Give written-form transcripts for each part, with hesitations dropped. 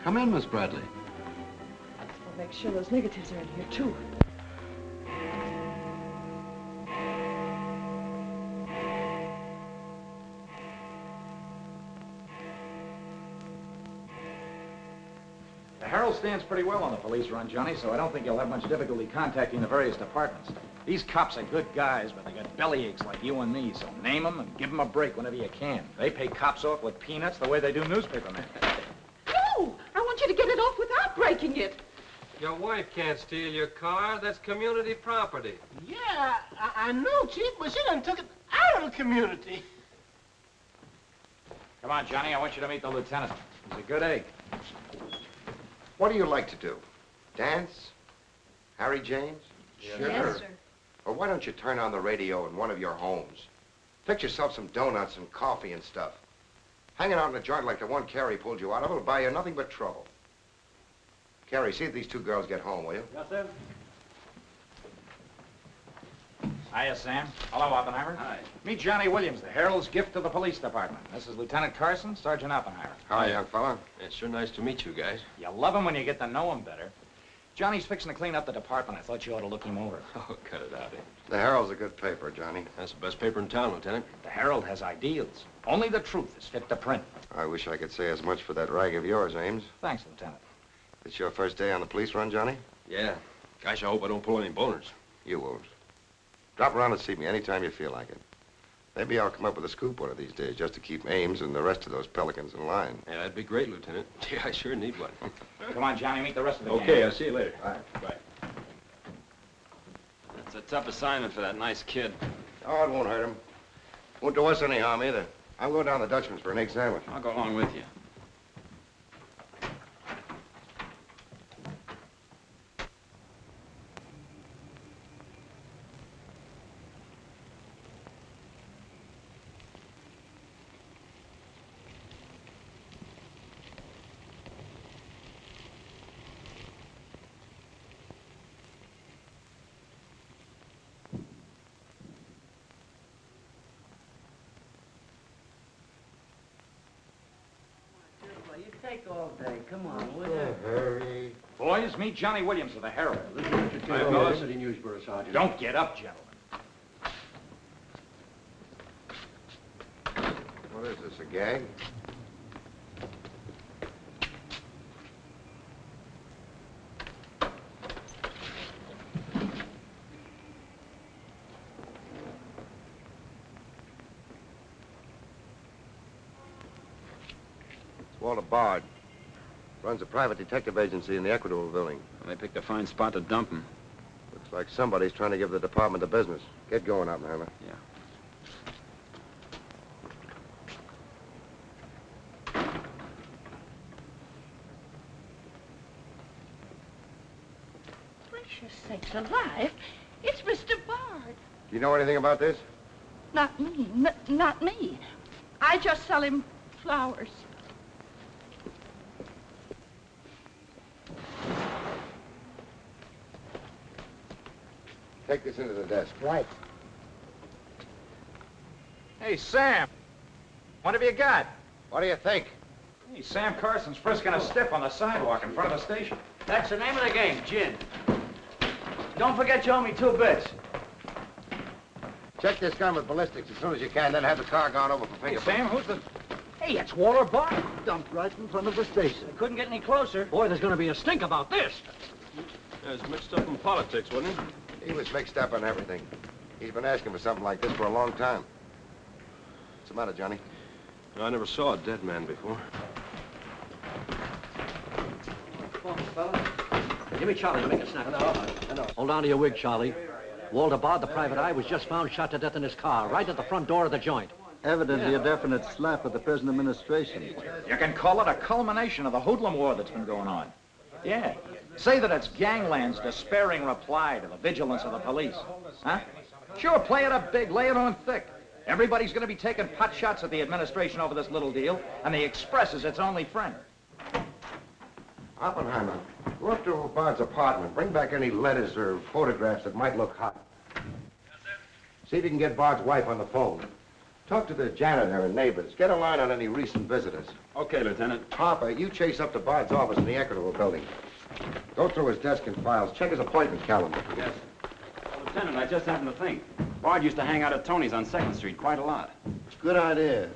Come in, Miss Bradley. We'll make sure those negatives are in here, too. The Herald stands pretty well on the police run, Johnny, so I don't think you'll have much difficulty contacting the various departments. These cops are good guys, but they got belly aches like you and me, so name them and give them a break whenever you can. They pay cops off with peanuts the way they do newspapermen. No! I want you to get it off without breaking it. Your wife can't steal your car. That's community property. Yeah, I know, Chief, but she done took it out of the community. Come on, Johnny, I want you to meet the lieutenant. He's a good egg. What do you like to do? Dance? Harry James? Sure. Yes, sir. Or why don't you turn on the radio in one of your homes? Fix yourself some donuts and coffee and stuff. Hanging out in a joint like the one Carrie pulled you out of will buy you nothing but trouble. Carrie, see if these two girls get home, will you? Yes, sir. Hiya, Sam. Hello, Oppenheimer. Hi. Meet Johnny Williams, the Herald's gift to the police department. This is Lieutenant Carson, Sergeant Oppenheimer. Hi, young fella. It's sure nice to meet you guys. You love him when you get to know him better. Johnny's fixing to clean up the department. I thought you ought to look him over. Oh, cut it out, eh? The Herald's a good paper, Johnny. That's the best paper in town, Lieutenant. The Herald has ideals. Only the truth is fit to print. I wish I could say as much for that rag of yours, Ames. Thanks, Lieutenant. It's your first day on the police run, Johnny? Yeah. Gosh, I hope I don't pull any boners. You won't. Drop around and see me anytime you feel like it. Maybe I'll come up with a scoop one of these days just to keep Ames and the rest of those pelicans in line. Yeah, that'd be great, Lieutenant. Yeah, I sure need one. Come on, Johnny, meet the rest of the gang. Okay, I'll see you later. All right. Bye. That's a tough assignment for that nice kid. Oh, it won't hurt him. Won't do us any harm either. I'm going down to the Dutchman's for an egg sandwich. I'll go along with you. You take all day. Come on, will you? Hurry. Boys, meet Johnny Williams of the Herald. Hi, fellas. in Newsboro, Sergeant. Don't get up, gentlemen. What is this, a gag? Walter Bard. Runs a private detective agency in the Equitable building. Well, they picked a fine spot to dump him. Looks like somebody's trying to give the department the business. Get going, Oppenheimer. Yeah. Precious sakes alive. It's Mr. Bard. Do you know anything about this? Not me. Not me. I just sell him flowers. Take this into the desk. Right. Hey, Sam. What have you got? What do you think? Hey, Sam Carson's frisking a stiff on the sidewalk in front of the station. That's the name of the game, gin. Don't forget you owe me 2 bits. Check this gun with ballistics as soon as you can, then have the car gone over for Hey, fingerprints. Sam, who's the... Hey, it's Walter Bard. Dumped right in front of the station. Couldn't get any closer. Boy, there's gonna be a stink about this. Yeah, it's mixed up in politics, wasn't he? He was mixed up on everything. He's been asking for something like this for a long time. What's the matter, Johnny? I never saw a dead man before. Give me Charlie to make a snap. Hold on to your wig, Charlie. Walter Bard, the private eye, was just found shot to death in his car, right at the front door of the joint. Evidently a definite slap at the present administration. You can call it a culmination of the hoodlum war that's been going on. Yeah. Say that it's gangland's despairing reply to the vigilance of the police. Huh? Sure, play it up big, lay it on thick. Everybody's going to be taking pot shots at the administration over this little deal, and the Express is its only friend. Oppenheimer, go up to Bard's apartment. Bring back any letters or photographs that might look hot. Yes, sir. See if you can get Bard's wife on the phone. Talk to the janitor and neighbors. Get a line on any recent visitors. Okay, Lieutenant. Harper, you chase up to Bard's office in the Equitable building. Go through his desk and files. Check his appointment calendar. Yes. Well, Lieutenant, I just happened to think. Bard used to hang out at Tony's on 2nd Street quite a lot. Good idea.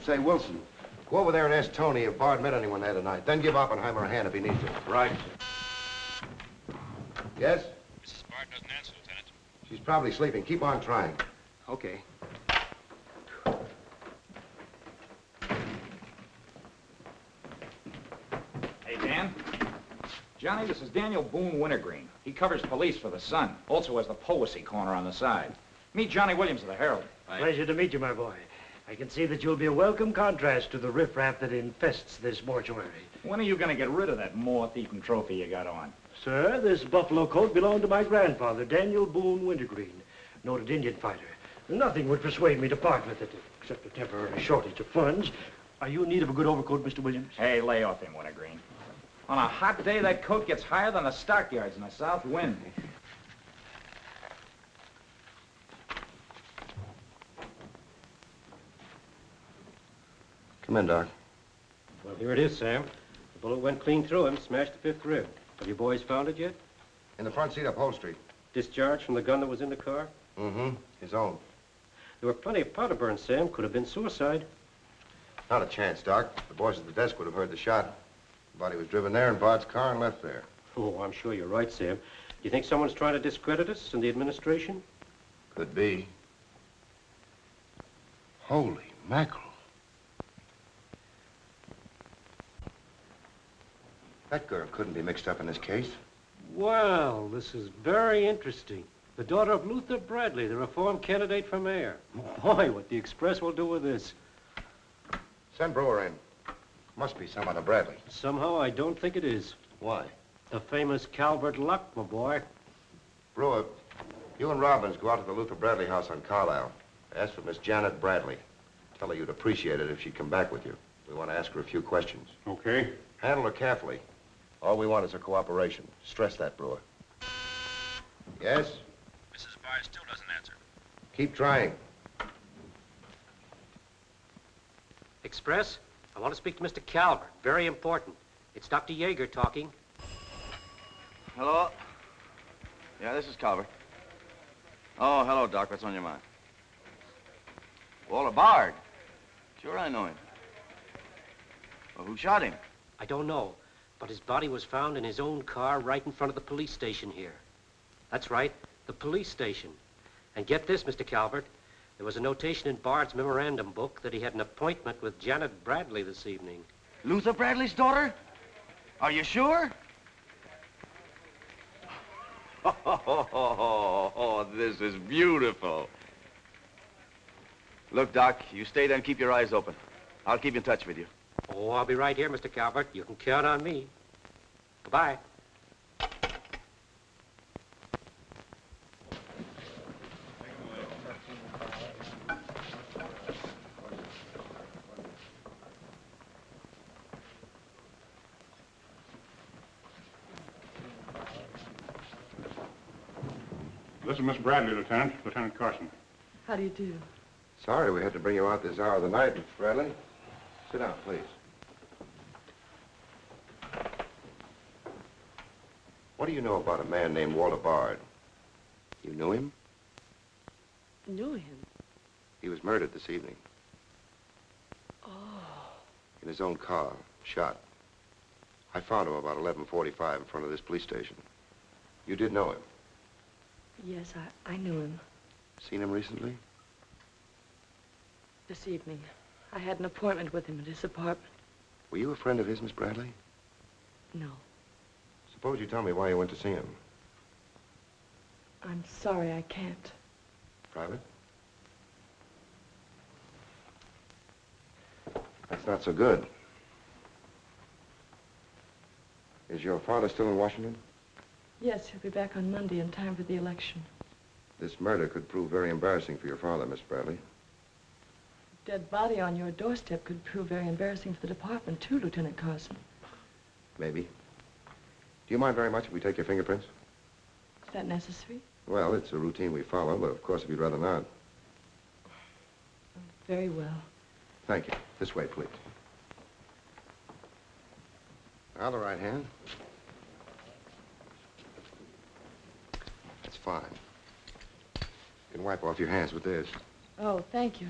Say, Wilson, go over there and ask Tony if Bard met anyone there tonight. Then give Oppenheimer a hand if he needs it. Right. Yes? Mrs. Bard doesn't answer, Lieutenant. She's probably sleeping. Keep on trying. Okay. Hey, Dan. Johnny, this is Daniel Boone Wintergreen. He covers police for the Sun. Also has the Poesy Corner on the side. Meet Johnny Williams of the Herald. Pleasure to meet you, my boy. I can see that you'll be a welcome contrast to the riffraff that infests this mortuary. When are you going to get rid of that moth-eaten trophy you got on? Sir, this buffalo coat belonged to my grandfather, Daniel Boone Wintergreen, noted Indian fighter. Nothing would persuade me to part with it, except a temporary shortage of funds. Are you in need of a good overcoat, Mr. Williams? Hey, lay off him, Wintergreen. On a hot day, that coat gets higher than the stockyards in a south wind. Come in, Doc. Well, here it is, Sam. The bullet went clean through him, smashed the 5th rib. Have you boys found it yet? In the front seat upholstery. Discharged from the gun that was in the car? Mm-hmm. His own. There were plenty of powder burns, Sam. Could have been suicide. Not a chance, Doc. The boys at the desk would have heard the shot. The body was driven there in Bard's car and left there. Oh, I'm sure you're right, Sam. Do you think someone's trying to discredit us in the administration? Could be. Holy mackerel. That girl couldn't be mixed up in this case. Well, this is very interesting. The daughter of Luther Bradley, the reform candidate for mayor. Boy, what the Express will do with this. Send Brewer in. Must be some other Bradley. Somehow, I don't think it is. Why? The famous Calvert Luck, my boy. Brewer, you and Robbins go out to the Luther Bradley house on Carlisle. Ask for Miss Janet Bradley. Tell her you'd appreciate it if she'd come back with you. We want to ask her a few questions. Okay. Handle her carefully. All we want is her cooperation. Stress that, Brewer. Yes? Mrs. Bard still doesn't answer. Keep trying. Express? I want to speak to Mr. Calvert. Very important. It's Dr. Yeager talking. Hello? Yeah, this is Calvert. Oh, hello, Doc. What's on your mind? Walter Bard. Sure, I know him. Well, who shot him? I don't know, but his body was found in his own car right in front of the police station here. That's right, the police station. And get this, Mr. Calvert. There was a notation in Bard's memorandum book that he had an appointment with Janet Bradley this evening. Luther Bradley's daughter? Are you sure? Oh, this is beautiful. Look, Doc, you stay there and keep your eyes open. I'll keep in touch with you. Oh, I'll be right here, Mr. Calvert. You can count on me. Goodbye. This is Miss Bradley, Lieutenant. Lieutenant Carson. How do you do? Sorry we had to bring you out this hour of the night, Miss Bradley. Sit down, please. What do you know about a man named Walter Bard? You knew him? Knew him? He was murdered this evening. Oh. In his own car, shot. I found him about 11:45 in front of this police station. You did know him? Yes, I knew him. Seen him recently? This evening. I had an appointment with him at his apartment. Were you a friend of his, Miss Bradley? No. Suppose you tell me why you went to see him. I'm sorry I can't. Private? That's not so good. Is your father still in Washington? Yes, he'll be back on Monday in time for the election. This murder could prove very embarrassing for your father, Miss Bradley. Dead body on your doorstep could prove very embarrassing for the department, too, Lieutenant Carson. Maybe. Do you mind very much if we take your fingerprints? Is that necessary? Well, it's a routine we follow, but of course if you'd rather not. Very well. Thank you. This way, please. Now the right hand. That's fine. You can wipe off your hands with this. Oh, thank you.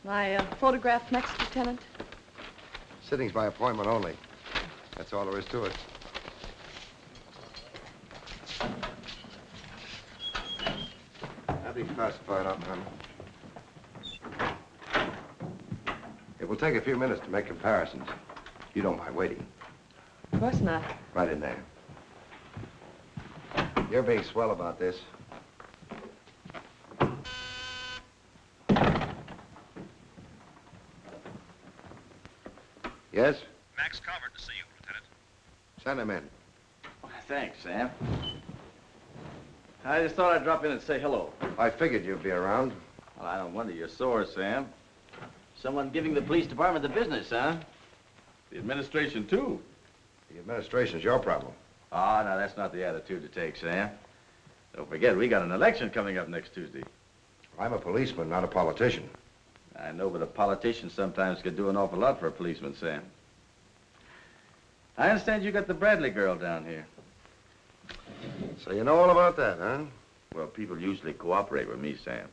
My photograph next, Lieutenant? Sittings by appointment only. That's all there is to it. Have these classified up, Hammer. It will take a few minutes to make comparisons. You don't mind waiting. Of course not. Right in there. You're being swell about this. Yes? Max Calvert to see you, Lieutenant. Send him in. Thanks, Sam. I just thought I'd drop in and say hello. I figured you'd be around. Well, I don't wonder you're sore, Sam. Someone giving the police department the business, huh? The administration, too. The administration's your problem. Oh, no, that's not the attitude to take, Sam. Don't forget, we got an election coming up next Tuesday. I'm a policeman, not a politician. I know, but a politician sometimes could do an awful lot for a policeman, Sam. I understand you got the Bradley girl down here. So you know all about that, huh? Well, people usually cooperate with me, Sam.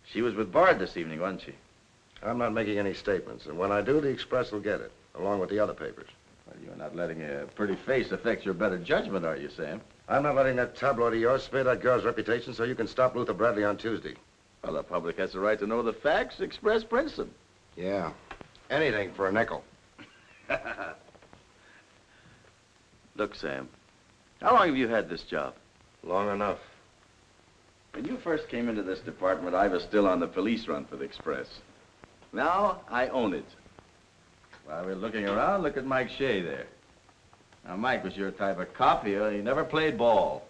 She was with Bard this evening, wasn't she? I'm not making any statements, and when I do, the Express will get it, along with the other papers. Well, you're not letting a pretty face affect your better judgment, are you, Sam? I'm not letting that tabloid of yours smear that girl's reputation so you can stop Luther Bradley on Tuesday. Well, the public has the right to know the facts. Express prints them. Yeah. Anything for a nickel. Look, Sam, how long have you had this job? Long enough. When you first came into this department, I was still on the police run for the Express. Now, I own it. While we're looking around, look at Mike Shea there. Now, Mike was your type of cop here. He never played ball.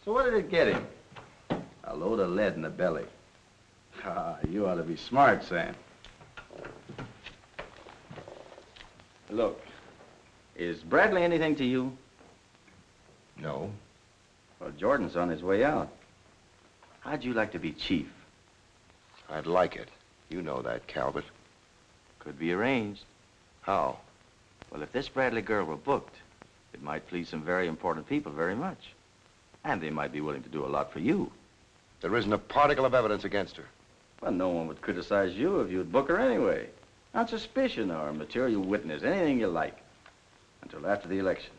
So what did it get him? A load of lead in the belly. Ah, you ought to be smart, Sam. Look, is Bradley anything to you? No. Well, Jordan's on his way out. How'd you like to be chief? I'd like it. You know that, Calvert. Could be arranged. How? Well, if this Bradley girl were booked, it might please some very important people very much. And they might be willing to do a lot for you. There isn't a particle of evidence against her. Well, no one would criticize you if you'd book her anyway. On suspicion or material witness, anything you like. Until after the election.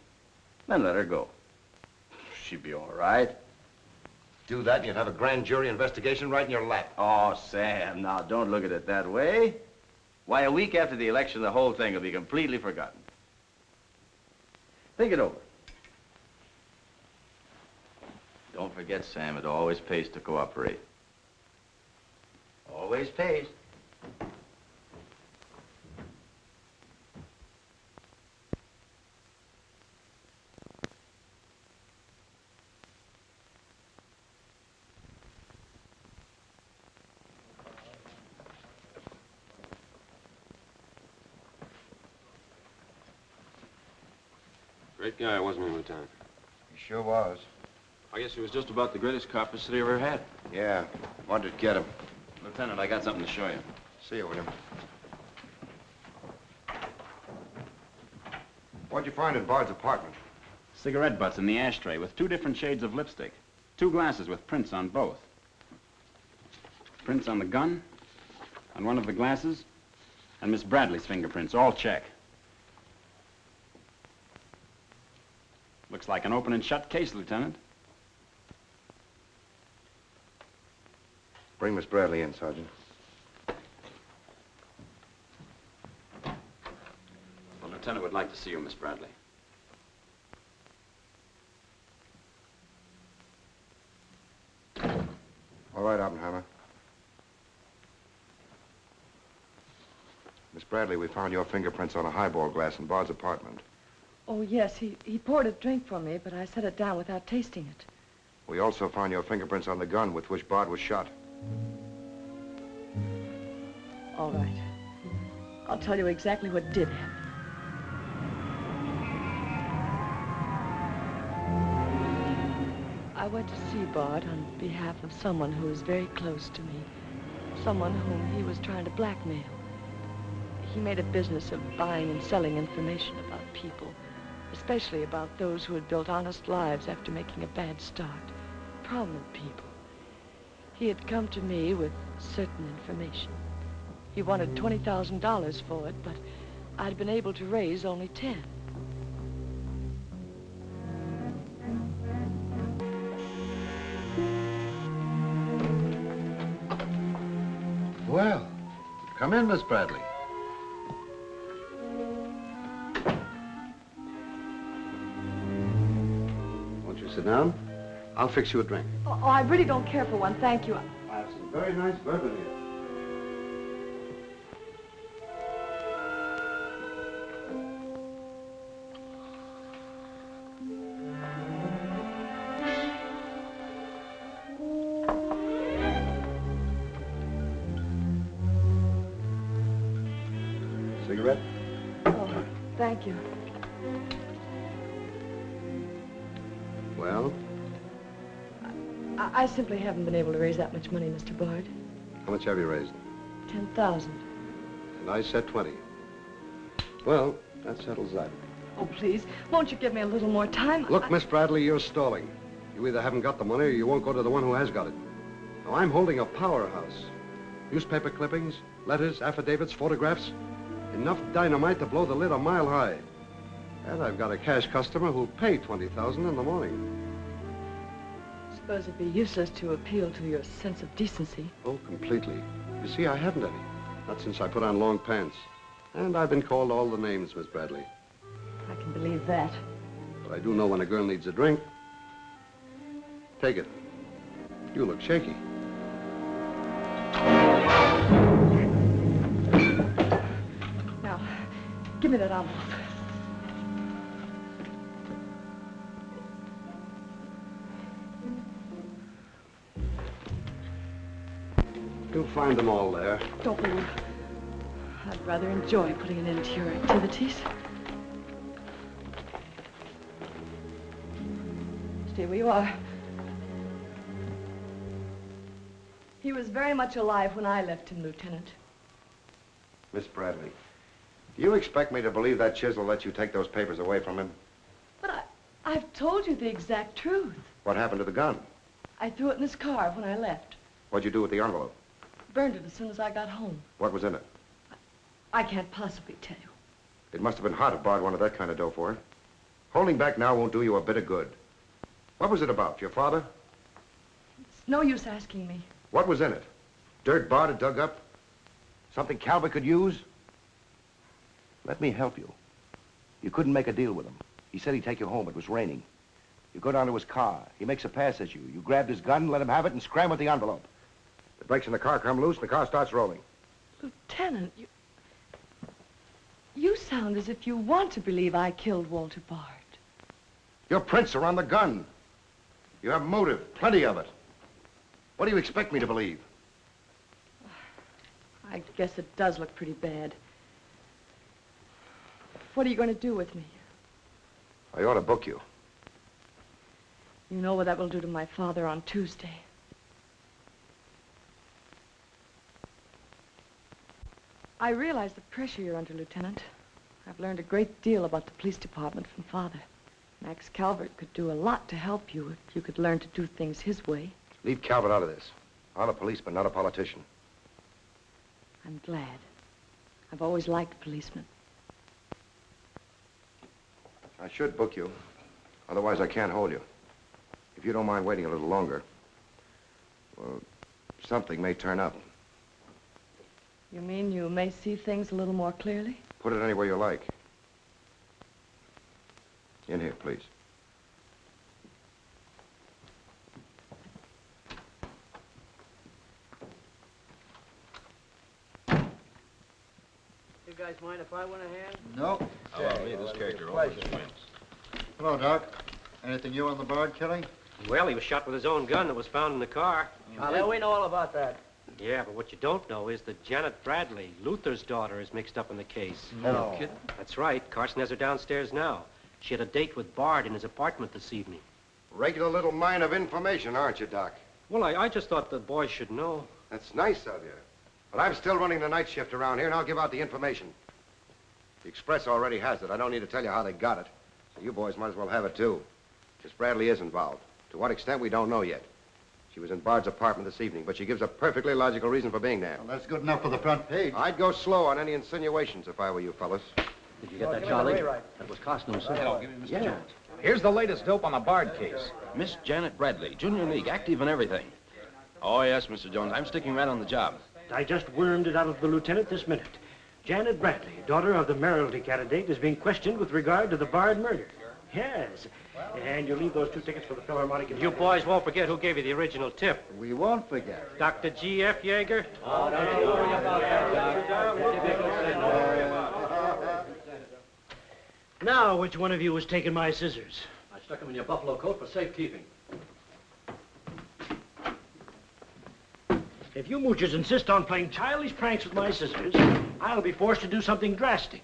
Then let her go. She'd be all right. Do that and you'd have a grand jury investigation right in your lap. Oh, Sam, now don't look at it that way. Why, a week after the election, the whole thing will be completely forgotten. Think it over. Don't forget, Sam, it always pays to cooperate. Always pays. Great guy, wasn't he, Lieutenant? He sure was. I guess he was just about the greatest cop the city ever had. Yeah. What did get him? Lieutenant, I got something to show you. See you, William. What'd you find in Bard's apartment? Cigarette butts in the ashtray with 2 different shades of lipstick. 2 glasses with prints on both. Prints on the gun, on one of the glasses, and Miss Bradley's fingerprints, all check. Looks like an open and shut case, Lieutenant. Bring Miss Bradley in, Sergeant. The Lieutenant would like to see you, Miss Bradley. All right, Oppenheimer. Miss Bradley, we found your fingerprints on a highball glass in Bard's apartment. Oh, yes, he poured a drink for me, but I set it down without tasting it. We also found your fingerprints on the gun with which Bard was shot. All right. I'll tell you exactly what did happen. I went to see Bard on behalf of someone who is very close to me. someone whom he was trying to blackmail. He made a business of buying and selling information about people, especially about those who had built honest lives after making a bad start. Prominent people. He had come to me with certain information. He wanted $20,000 for it, but I'd been able to raise only 10. Well, come in, Miss Bradley. Won't you sit down? I'll fix you a drink. Oh, I really don't care for one, thank you. I have some very nice bourbon here. Cigarette? Oh, thank you. Well, I simply haven't been able to raise that much money, Mr. Bard. how much have you raised? 10,000. And I said 20. Well, that settles that. Oh, please, won't you give me a little more time? Look, Miss Bradley, you're stalling. You either haven't got the money or you won't go to the one who has got it. Now, I'm holding a powerhouse. Newspaper clippings, letters, affidavits, photographs. Enough dynamite to blow the lid a mile high. And I've got a cash customer who'll pay $20,000 in the morning. I suppose it'd be useless to appeal to your sense of decency. Oh, completely. You see, I haven't any. Not since I put on long pants. And I've been called all the names, Miss Bradley. I can believe that. But I do know when a girl needs a drink. Take it. You look shaky. Now, give me that envelope. You'll find them all there. Don't move. I'd rather enjoy putting an end to your activities. Stay where you are. He was very much alive when I left him, Lieutenant. Miss Bradley, do you expect me to believe that chisel let you take those papers away from him? But I've told you the exact truth. What happened to the gun? I threw it in his car when I left. What'd you do with the envelope? Burned it as soon as I got home. What was in it? I can't possibly tell you. It must have been hard if Bard wanted that kind of dough for it. Holding back now won't do you a bit of good. What was it about? Your father? It's no use asking me. What was in it? Dirt Bard had dug up? Something Calvert could use? Let me help you. You couldn't make a deal with him. He said he'd take you home. It was raining. You go down to his car. He makes a pass at you. You grabbed his gun, let him have it, and scram with the envelope. The brakes in the car come loose and the car starts rolling. Lieutenant, you sound as if you want to believe I killed Walter Bard. Your prints are on the gun. You have motive, plenty of it. What do you expect me to believe? I guess it does look pretty bad. What are you going to do with me? I ought to book you. You know what that will do to my father on Tuesday. I realize the pressure you're under, Lieutenant. I've learned a great deal about the police department from Father. Max Calvert could do a lot to help you if you could learn to do things his way. Leave Calvert out of this. I'm a policeman, not a politician. I'm glad. I've always liked policemen. I should book you. Otherwise, I can't hold you. If you don't mind waiting a little longer, well, something may turn up. You mean you may see things a little more clearly? Put it anywhere you like. In here, please. You guys mind if I went ahead? No. Hello, me, this character always wins. Hello, Doc. Anything new on the Bard killing? Well, he was shot with his own gun that was found in the car. Yeah, we know all about that. Yeah, but what you don't know is that Janet Bradley, Luther's daughter, is mixed up in the case. No kidding? That's right. Carson has her downstairs now. She had a date with Bard in his apartment this evening. Regular little mine of information, aren't you, Doc? Well, I just thought the boys should know. That's nice of you. But I'm still running the night shift around here, and I'll give out the information. The Express already has it. I don't need to tell you how they got it. So you boys might as well have it, too. Miss Bradley is involved. To what extent, we don't know yet. She was in Bard's apartment this evening, but she gives a perfectly logical reason for being there. Well, that's good enough for the front page. I'd go slow on any insinuations if I were you fellas. Did you get that, Charlie? That was Carson himself. Give me Mr. Jones. Here's the latest dope on the Bard case. Miss Janet Bradley, Junior League, active and everything. Oh, yes, Mr. Jones. I'm sticking right on the job. I just wormed it out of the lieutenant this minute. Janet Bradley, daughter of the mayoralty candidate, is being questioned with regard to the Bard murder. Yes. And you leave those 2 tickets for the Philharmonic. You boys won't forget who gave you the original tip. We won't forget. Dr. G.F. Yeager. Oh, don't worry about that, Doc. Now, which one of you was taking my scissors? I stuck them in your buffalo coat for safekeeping. If you moochers insist on playing childish pranks with my scissors, I'll be forced to do something drastic.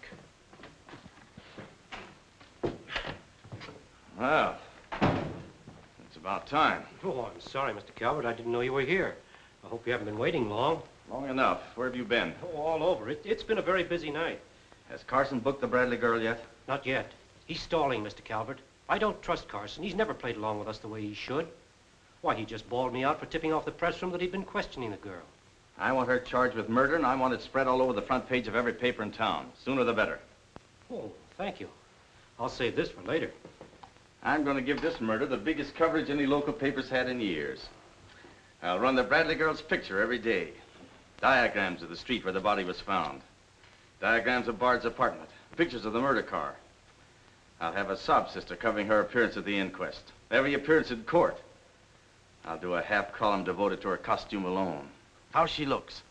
Well, it's about time. Oh, I'm sorry, Mr. Calvert. I didn't know you were here. I hope you haven't been waiting long. Long enough. Where have you been? Oh, all over. It's been a very busy night. Has Carson booked the Bradley girl yet? Not yet. He's stalling, Mr. Calvert. I don't trust Carson. He's never played along with us the way he should. Why, he just bawled me out for tipping off the press room that he'd been questioning the girl. I want her charged with murder, and I want it spread all over the front page of every paper in town. Sooner the better. Oh, thank you. I'll save this for later. I'm going to give this murder the biggest coverage any local paper's had in years. I'll run the Bradley girl's picture every day. Diagrams of the street where the body was found. Diagrams of Bard's apartment. Pictures of the murder car. I'll have a sob sister covering her appearance at the inquest. Every appearance in court. I'll do a half column devoted to her costume alone. How she looks.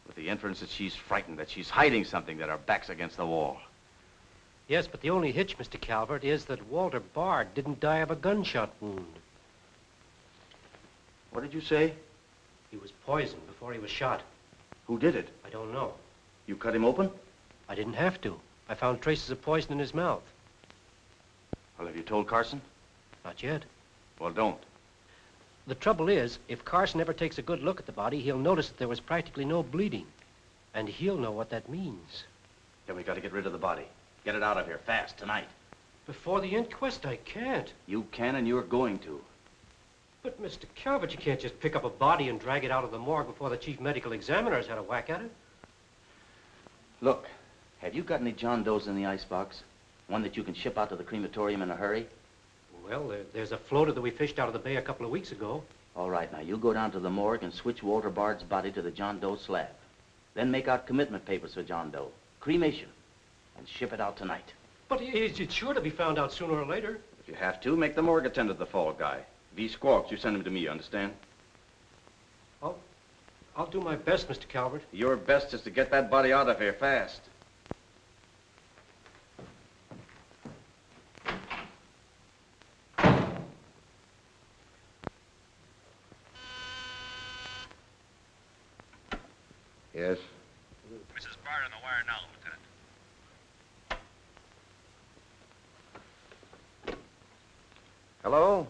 With the inference that she's frightened, that she's hiding something, that her back's against the wall. Yes, but the only hitch, Mr. Calvert, is that Walter Bard didn't die of a gunshot wound. What did you say? He was poisoned before he was shot. Who did it? I don't know. You cut him open? I didn't have to. I found traces of poison in his mouth. Well, have you told Carson? Not yet. Well, don't. The trouble is, if Carson ever takes a good look at the body, he'll notice that there was practically no bleeding. And he'll know what that means. Then we got to get rid of the body. Get it out of here, fast, tonight. Before the inquest, I can't. You can, and you're going to. But, Mr. Calvert, you can't just pick up a body and drag it out of the morgue before the chief medical examiner's had a whack at it. Look, have you got any John Does in the icebox? One that you can ship out to the crematorium in a hurry? Well, there's a floater that we fished out of the bay a couple of weeks ago. All right, now you go down to the morgue and switch Walter Bard's body to the John Doe slab. Then make out commitment papers for John Doe. Cremation. And ship it out tonight. But it's sure to be found out sooner or later. If you have to, make the morgue attend to the fall guy. If he squawks, you send him to me, you understand? I'll do my best, Mr. Calvert. Your best is to get that body out of here fast. Yes? Mrs. Bard on the wire now, Lieutenant. Hello?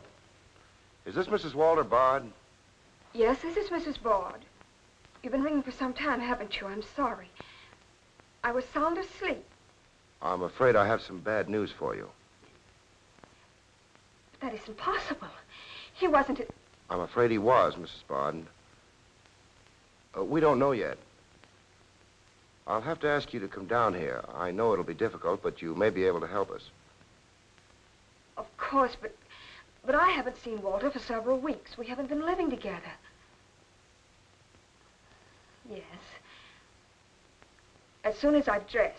Is this Mrs. Walter Bard? Yes, this is Mrs. Bard. You've been ringing for some time, haven't you? I'm sorry. I was sound asleep. I'm afraid I have some bad news for you. That isn't possible. He wasn't... I'm afraid he was, Mrs. Bard. We don't know yet. I'll have to ask you to come down here. I know it'll be difficult, but you may be able to help us. Of course, but I haven't seen Walter for several weeks. We haven't been living together. Yes. As soon as I've dressed.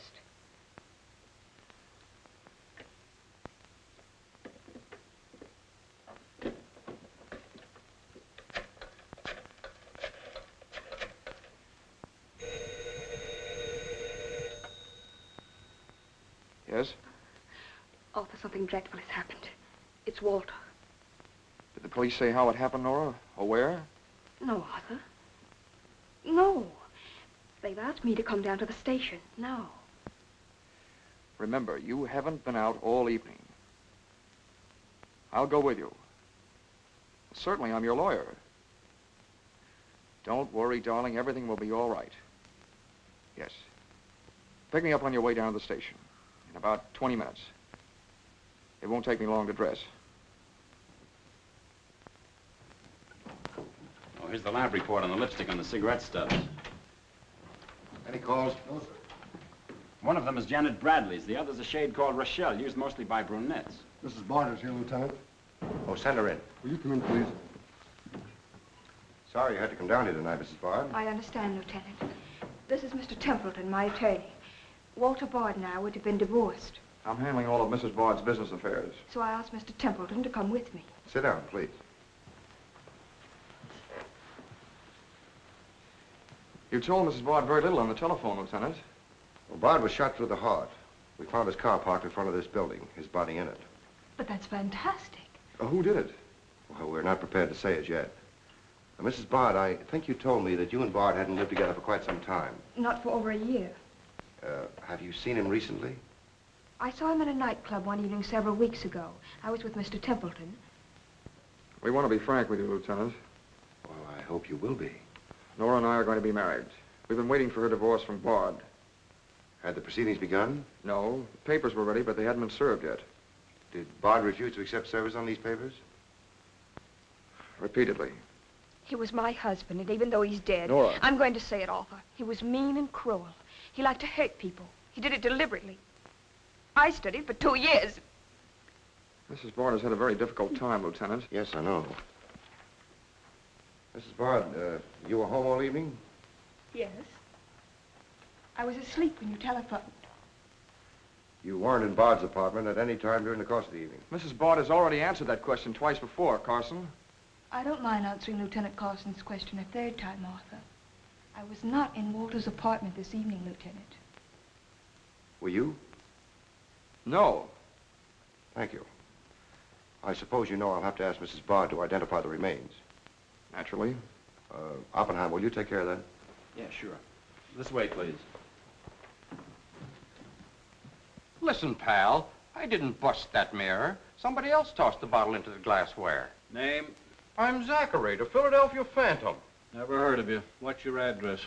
Yes? Arthur, something dreadful has happened. It's Walter. Did the police say how it happened, Nora? Or where? No, Arthur. No. They've asked me to come down to the station now. Remember, you haven't been out all evening. I'll go with you. Certainly, I'm your lawyer. Don't worry, darling. Everything will be all right. Yes. Pick me up on your way down to the station in about 20 minutes. It won't take me long to dress. Oh, here's the lab report on the lipstick on the cigarette stubs. Any calls? No, sir. One of them is Janet Bradley's. The other's a shade called Rochelle, used mostly by brunettes. Mrs. Barter's here, Lieutenant. Oh, send her in. Will you come in, please? Sorry you had to come down here tonight, Mrs. Bard. I understand, Lieutenant. This is Mr. Templeton, my attorney. Walter Bard and I would have been divorced. I'm handling all of Mrs. Bard's business affairs. So I asked Mr. Templeton to come with me. Sit down, please. You told Mrs. Bard very little on the telephone, Lieutenant. Well, Bard was shot through the heart. We found his car parked in front of this building, his body in it. But that's fantastic. Who did it? Well, we're not prepared to say it yet. Now, Mrs. Bard, I think you told me that you and Bard hadn't lived together for quite some time. Not for over a year. Have you seen him recently? I saw him in a nightclub one evening several weeks ago. I was with Mr. Templeton. We want to be frank with you, Lieutenant. Well, I hope you will be. Nora and I are going to be married. We've been waiting for her divorce from Bard. Had the proceedings begun? No. The papers were ready, but they hadn't been served yet. Did Bard refuse to accept service on these papers? Repeatedly. He was my husband, and even though he's dead... Nora. I'm going to say it, Arthur. He was mean and cruel. He liked to hurt people. He did it deliberately. I studied for 2 years. Mrs. Bard has had a very difficult time, Lieutenant. Yes, I know. Mrs. Bard, you were home all evening? Yes. I was asleep when you telephoned. You weren't in Bard's apartment at any time during the course of the evening? Mrs. Bard has already answered that question twice before, Carson. I don't mind answering Lieutenant Carson's question a third time, Arthur. I was not in Walter's apartment this evening, Lieutenant. Were you? No. Thank you. I suppose you know I'll have to ask Mrs. Bard to identify the remains. Naturally. Oppenheim, will you take care of that? Yeah, sure. This way, please. Listen, pal, I didn't bust that mirror. Somebody else tossed the bottle into the glassware. Name? I'm Zachary, the Philadelphia Phantom. Never heard of you. What's your address?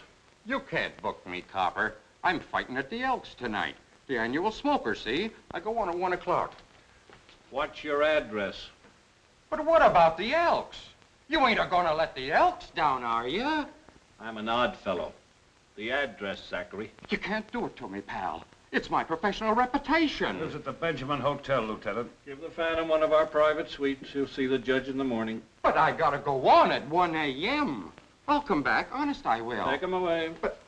You can't book me, copper. I'm fighting at the Elks tonight. The annual smoker, see? I go on at 1 o'clock. What's your address? But what about the Elks? You ain't a-gonna let the Elks down, are you? I'm an odd fellow. The address, Zachary. You can't do it to me, pal. It's my professional reputation. Lives at the Benjamin Hotel, Lieutenant. Give the Phantom one of our private suites. He'll see the judge in the morning. But I gotta go on at 1 a.m. I'll come back. Honest, I will. Take him away. But...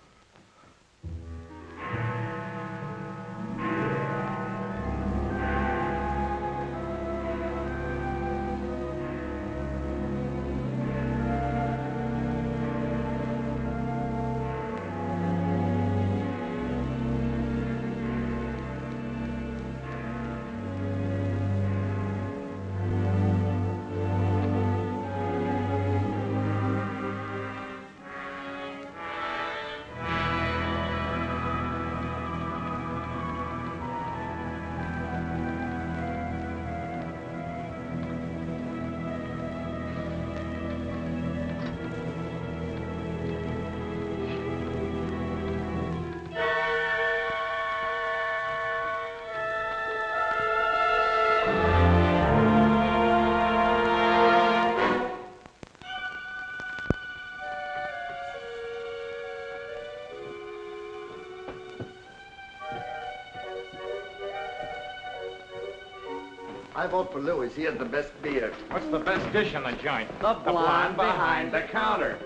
I vote for Louis. He has the best beer. What's the best dish in the joint? The blonde behind the counter.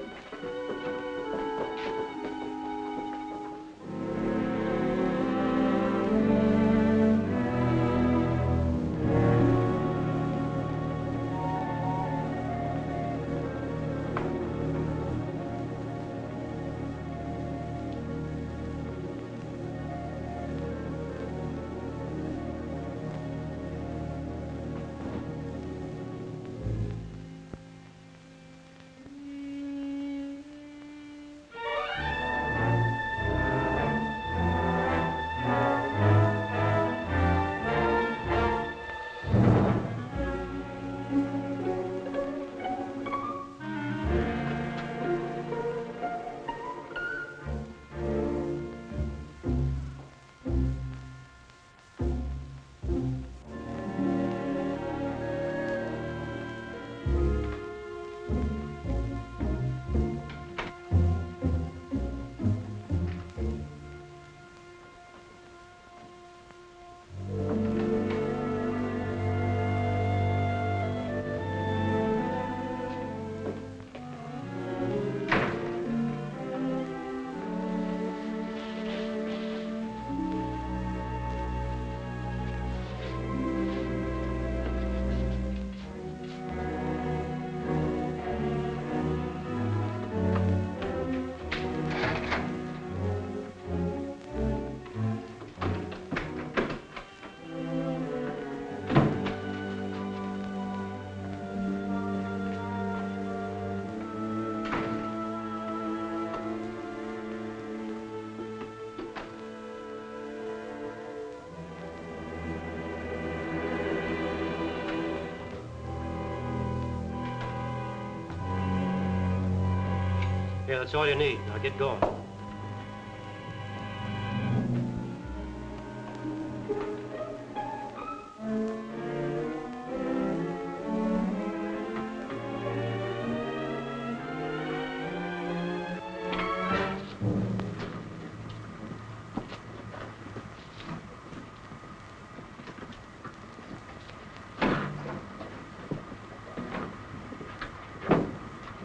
Here, that's all you need. Now get going.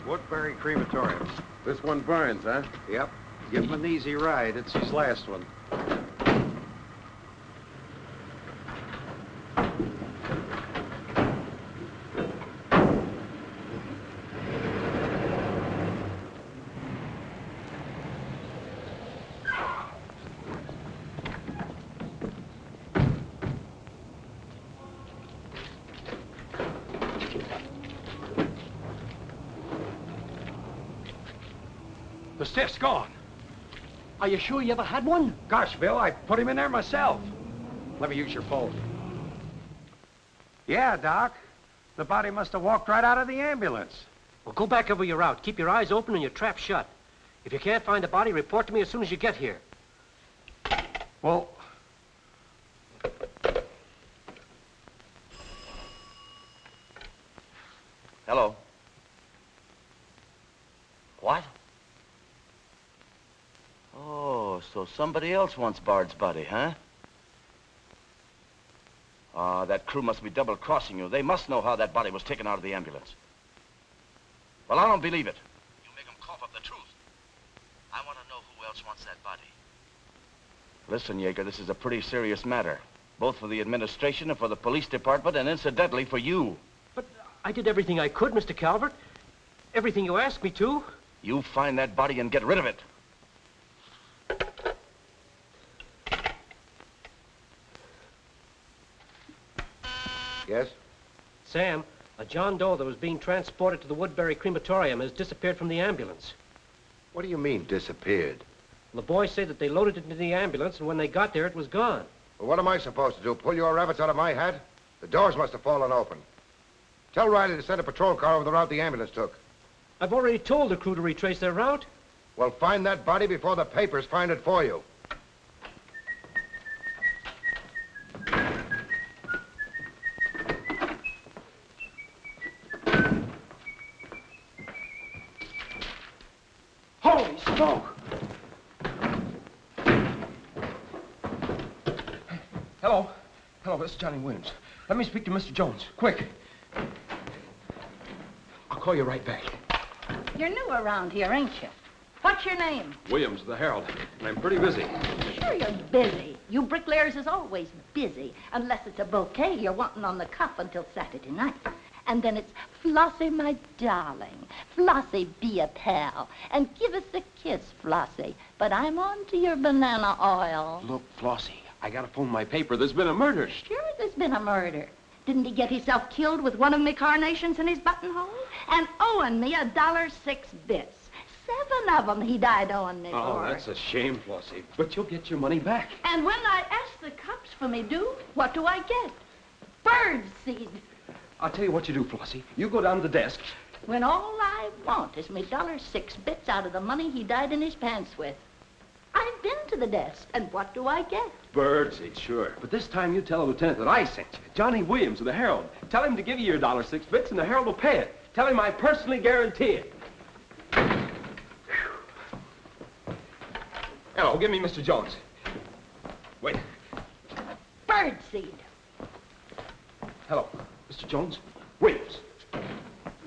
Woodbury Crematorium. This one burns, huh? Yep. Give him an easy ride. It's his last one. The stiff's gone. Are you sure you ever had one? Gosh, Bill, I put him in there myself. Let me use your phone. Yeah, Doc. The body must have walked right out of the ambulance. Well, go back over your route. Keep your eyes open and your trap shut. If you can't find the body, report to me as soon as you get here. Well... Hello. What? Oh, so somebody else wants Bard's body, huh? Ah, that crew must be double-crossing you. They must know how that body was taken out of the ambulance. Well, I don't believe it. You make them cough up the truth. I want to know who else wants that body. Listen, Yeager, this is a pretty serious matter. Both for the administration and for the police department, and incidentally for you. But I did everything I could, Mr. Calvert. Everything you asked me to. You find that body and get rid of it. Yes? Sam, a John Doe that was being transported to the Woodbury Crematorium has disappeared from the ambulance. What do you mean, disappeared? The boys say that they loaded it into the ambulance, and when they got there, it was gone. Well, what am I supposed to do, pull your rabbits out of my hat? The doors must have fallen open. Tell Riley to send a patrol car over the route the ambulance took. I've already told the crew to retrace their route. Well, find that body before the papers find it for you. Holy smoke! Hello. Hello, this is Johnny Williams. Let me speak to Mr. Jones, quick. I'll call you right back. You're new around here, ain't you? What's your name? Williams, the Herald, and I'm pretty busy. Sure you're busy. You bricklayers is always busy, unless it's a bouquet you're wanting on the cuff until Saturday night. And then it's, Flossie, my darling. Flossie, be a pal. And give us a kiss, Flossie. But I'm on to your banana oil. Look, Flossie, I gotta phone my paper. There's been a murder. Sure there's been a murder. Didn't he get himself killed with one of me carnations in his buttonhole? And owing me $1.06. 7 of them he died owing me Oh, for. that's a shame, Flossie. But you'll get your money back. And when I ask the cops for me due, what do I get? Bird seed. I'll tell you what you do, Flossie. You go down to the desk. When all I want is me $1.06 bits out of the money he died in his pants with. I've been to the desk, and what do I get? Birdseed, sure. But this time you tell the lieutenant that I sent you. Johnny Williams of the Herald. Tell him to give you your $1.06 bits, and the Herald will pay it. Tell him I personally guarantee it. Hello, give me Mr. Jones. Wait. Birdseed. Hello, Mr. Jones. Williams.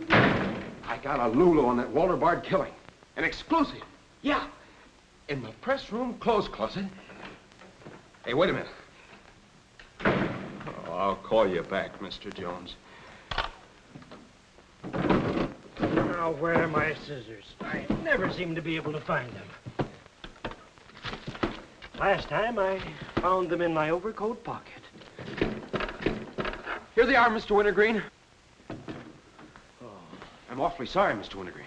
I got a Lulu on that Walter Bard killing. An exclusive. Yeah. In the press room clothes closet. Hey, wait a minute. Oh, I'll call you back, Mr. Jones. Now, where are my scissors? I never seem to be able to find them. Last time, I found them in my overcoat pocket. Here they are, Mr. Wintergreen. Oh, I'm awfully sorry, Mr. Wintergreen.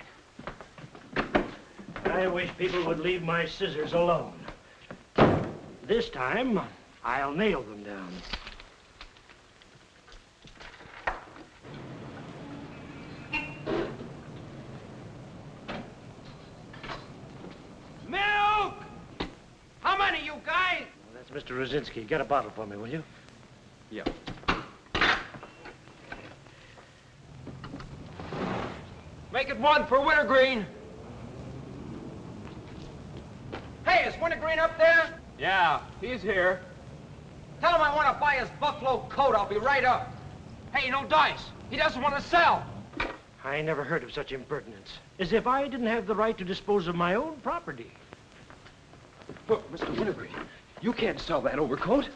I wish people would leave my scissors alone. This time, I'll nail them down. Mr. Rosinski, get a bottle for me, will you? Yeah. Make it one for Wintergreen. Hey, is Wintergreen up there? Yeah, he's here. Tell him I want to buy his buffalo coat. I'll be right up. Hey, no dice. He doesn't want to sell. I never heard of such impertinence. As if I didn't have the right to dispose of my own property. Look, Mr. Wintergreen, you can't sell that overcoat.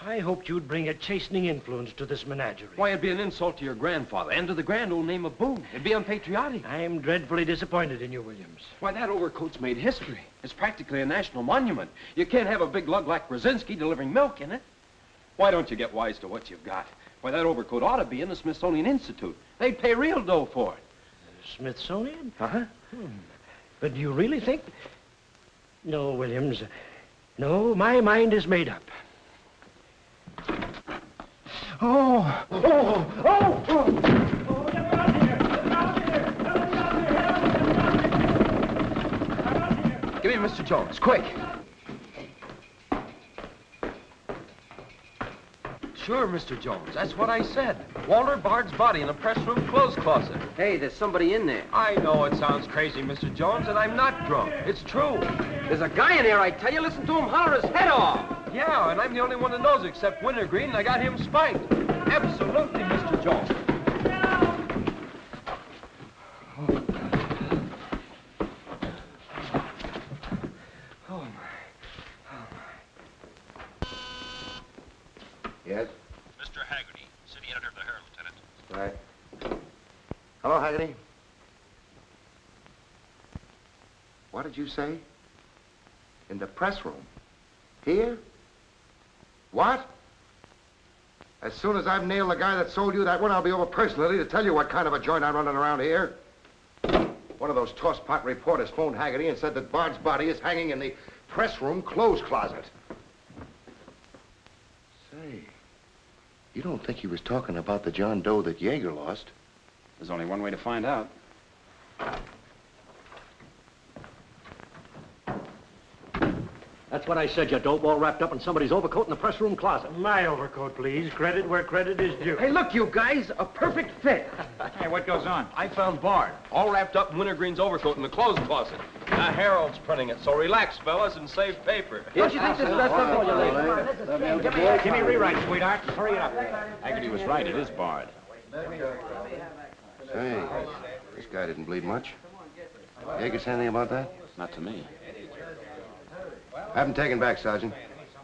I hoped you'd bring a chastening influence to this menagerie. Why, it'd be an insult to your grandfather and to the grand old name of Boone. It'd be unpatriotic. I'm dreadfully disappointed in you, Williams. Why, that overcoat's made history. It's practically a national monument. You can't have a big lug like Brzezinski delivering milk in it. Why don't you get wise to what you've got? Why, that overcoat ought to be in the Smithsonian Institute. They'd pay real dough for it. Smithsonian? Uh-huh. But do you really think... No, Williams. No, my mind is made up. Oh! Oh! Oh! Oh! Give me Mr. Jones, quick. Sure, Mr. Jones, that's what I said. Walter Bard's body in a press room clothes closet. Hey, there's somebody in there. I know it sounds crazy, Mr. Jones, and I'm not drunk. It's true. There's a guy in there, I tell you. Listen to him holler his head off. Yeah, and I'm the only one that knows except Wintergreen, and I got him spiked. Absolutely, Mr. Jones. Yes? Mr. Haggerty, city editor of the Herald, Lieutenant. Right. Hello, Haggerty. What did you say? In the press room? Here? What? As soon as I've nailed the guy that sold you that one, I'll be over personally to tell you what kind of a joint I'm running around here. One of those tosspot reporters phoned Haggerty and said that Bard's body is hanging in the press room clothes closet. Say, you don't think he was talking about the John Doe that Yeager lost? There's only one way to find out. That's what I said, you dope, all wrapped up in somebody's overcoat in the press room closet. My overcoat, please. Credit where credit is due. Hey, look, you guys, a perfect fit. Hey, what goes on? I found Bard, all wrapped up in Wintergreen's overcoat in the clothes closet. The Herald's printing it, so relax, fellas, and save paper. Don't you think this is best for you, ladies? Give me a rewrite, sweetheart. Hurry it up. Haggerty was right. It is Bard. Say, this guy didn't bleed much. Yeager say anything about that? Not to me. Have him taken back, Sergeant.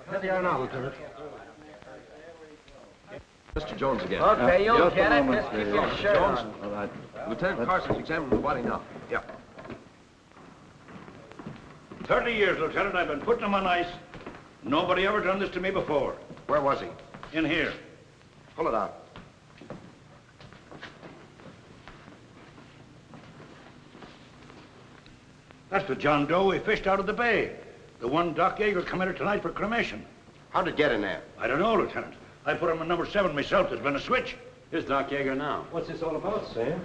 Here they are now, Lieutenant. Mr. Jones again. Okay, you'll get it. Just keep your shirt Jones. on. All right. Lieutenant Carson's examining the body now. Yeah. 30 years, Lieutenant, I've been putting him on ice. Nobody ever done this to me before. Where was he? In here. Pull it out. That's the John Doe we fished out of the bay. The one Doc Yeager committed tonight for cremation. How'd it get in there? I don't know, Lieutenant. I put him in number 7 myself. There's been a switch. Here's Doc Yeager now. What's this all about, Sam?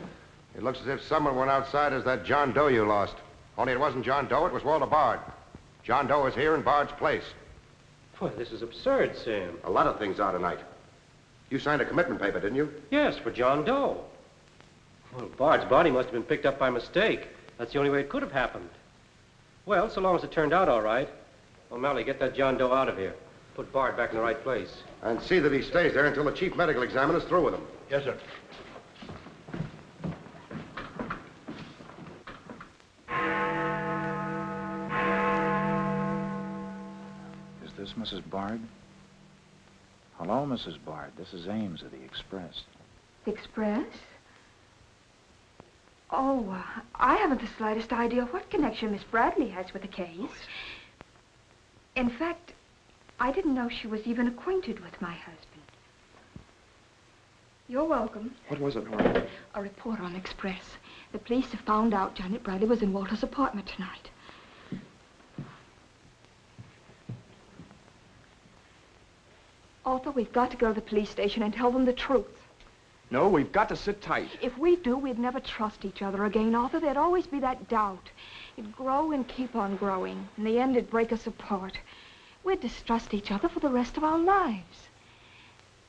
It looks as if someone went outside as that John Doe you lost. Only it wasn't John Doe, it was Walter Bard. John Doe is here in Bard's place. Boy, this is absurd, Sam. A lot of things are tonight. You signed a commitment paper, didn't you? Yes, for John Doe. Well, Bard's body must have been picked up by mistake. That's the only way it could have happened. Well, so long as it turned out all right. O'Malley, get that John Doe out of here. Put Bard back in the right place. And see that he stays there until the chief medical examiner's through with him. Yes, sir. Is this Mrs. Bard? Hello, Mrs. Bard. This is Ames of the Express. The Express? Oh, I haven't the slightest idea what connection Miss Bradley has with the case. In fact, I didn't know she was even acquainted with my husband. You're welcome. What was it, Nora? A report on Express. The police have found out Janet Bradley was in Walter's apartment tonight. Arthur, we've got to go to the police station and tell them the truth. No, we've got to sit tight. If we do, we'd never trust each other again, Arthur. There'd always be that doubt. It'd grow and keep on growing. In the end, it'd break us apart. We'd distrust each other for the rest of our lives.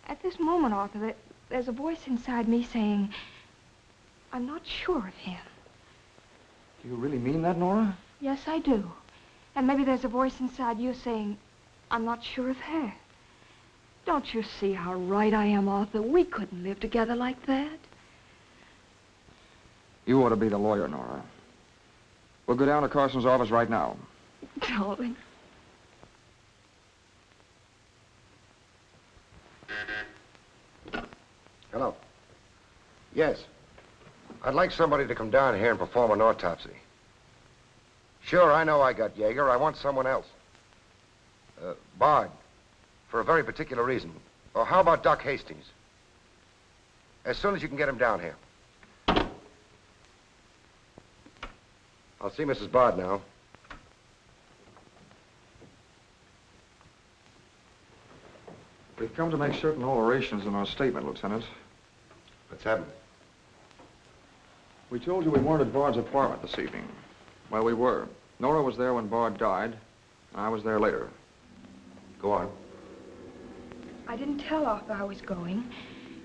At this moment, Arthur, there's a voice inside me saying, I'm not sure of him. Do you really mean that, Nora? Yes, I do. And maybe there's a voice inside you saying, I'm not sure of her. Don't you see how right I am, Arthur? We couldn't live together like that. You ought to be the lawyer, Nora. We'll go down to Carson's office right now. Darling. Hello. Yes. I'd like somebody to come down here and perform an autopsy. Sure, I know I got Yeager. I want someone else. Bard. For a very particular reason. Or how about Doc Hastings? As soon as you can get him down here. I'll see Mrs. Bard now. We've come to make certain alterations in our statement, Lieutenant. What's happened? We told you we weren't at Bard's apartment this evening. Well, we were. Nora was there when Bard died, and I was there later. Go on. I didn't tell Arthur I was going,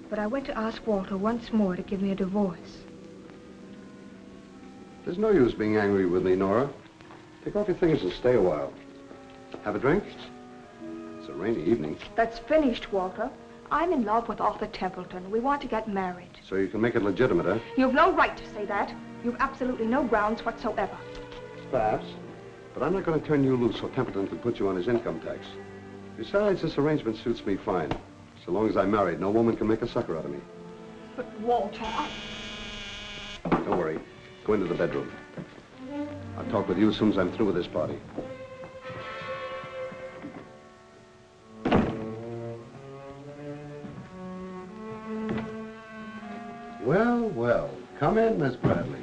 but I went to ask Walter once more to give me a divorce. There's no use being angry with me, Nora. Take off your things and stay a while. Have a drink? It's a rainy evening. That's finished, Walter. I'm in love with Arthur Templeton. We want to get married. So you can make it legitimate, huh? You've no right to say that. You've absolutely no grounds whatsoever. Perhaps. But I'm not going to turn you loose so Templeton can put you on his income tax. Besides, this arrangement suits me fine. So long as I'm married, no woman can make a sucker out of me. But, Walter, Don't worry. Go into the bedroom. I'll talk with you as soon as I'm through with this party. Well, well. Come in, Miss Bradley.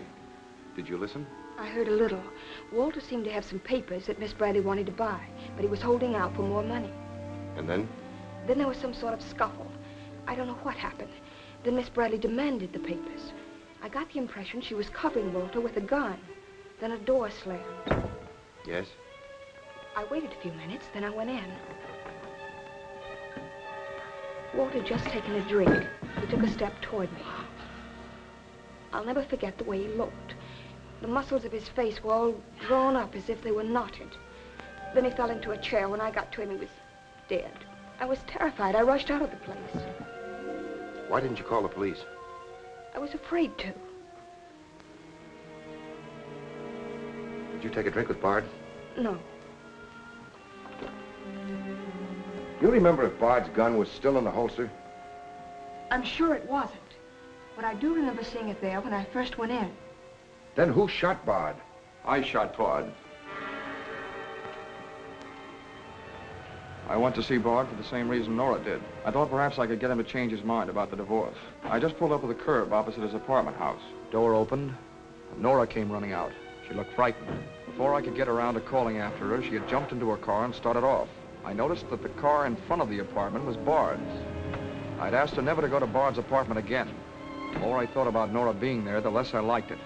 Did you listen? I heard a little. Walter seemed to have some papers that Miss Bradley wanted to buy, but he was holding out for more money. And then? Then there was some sort of scuffle. I don't know what happened. Then Miss Bradley demanded the papers. I got the impression she was covering Walter with a gun. Then a door slammed. Yes? I waited a few minutes, then I went in. Walter had just taken a drink. He took a step toward me. I'll never forget the way he looked. The muscles of his face were all drawn up as if they were knotted. Then he fell into a chair. When I got to him, he was dead. I was terrified. I rushed out of the place. Why didn't you call the police? I was afraid to. Did you take a drink with Bard? No. You remember if Bard's gun was still in the holster? I'm sure it wasn't. But I do remember seeing it there when I first went in. Then who shot Bard? I shot Bard. I went to see Bard for the same reason Nora did. I thought perhaps I could get him to change his mind about the divorce. I just pulled up at the curb opposite his apartment house. Door opened, and Nora came running out. She looked frightened. Before I could get around to calling after her, she had jumped into her car and started off. I noticed that the car in front of the apartment was Bard's. I'd asked her never to go to Bard's apartment again. The more I thought about Nora being there, the less I liked it.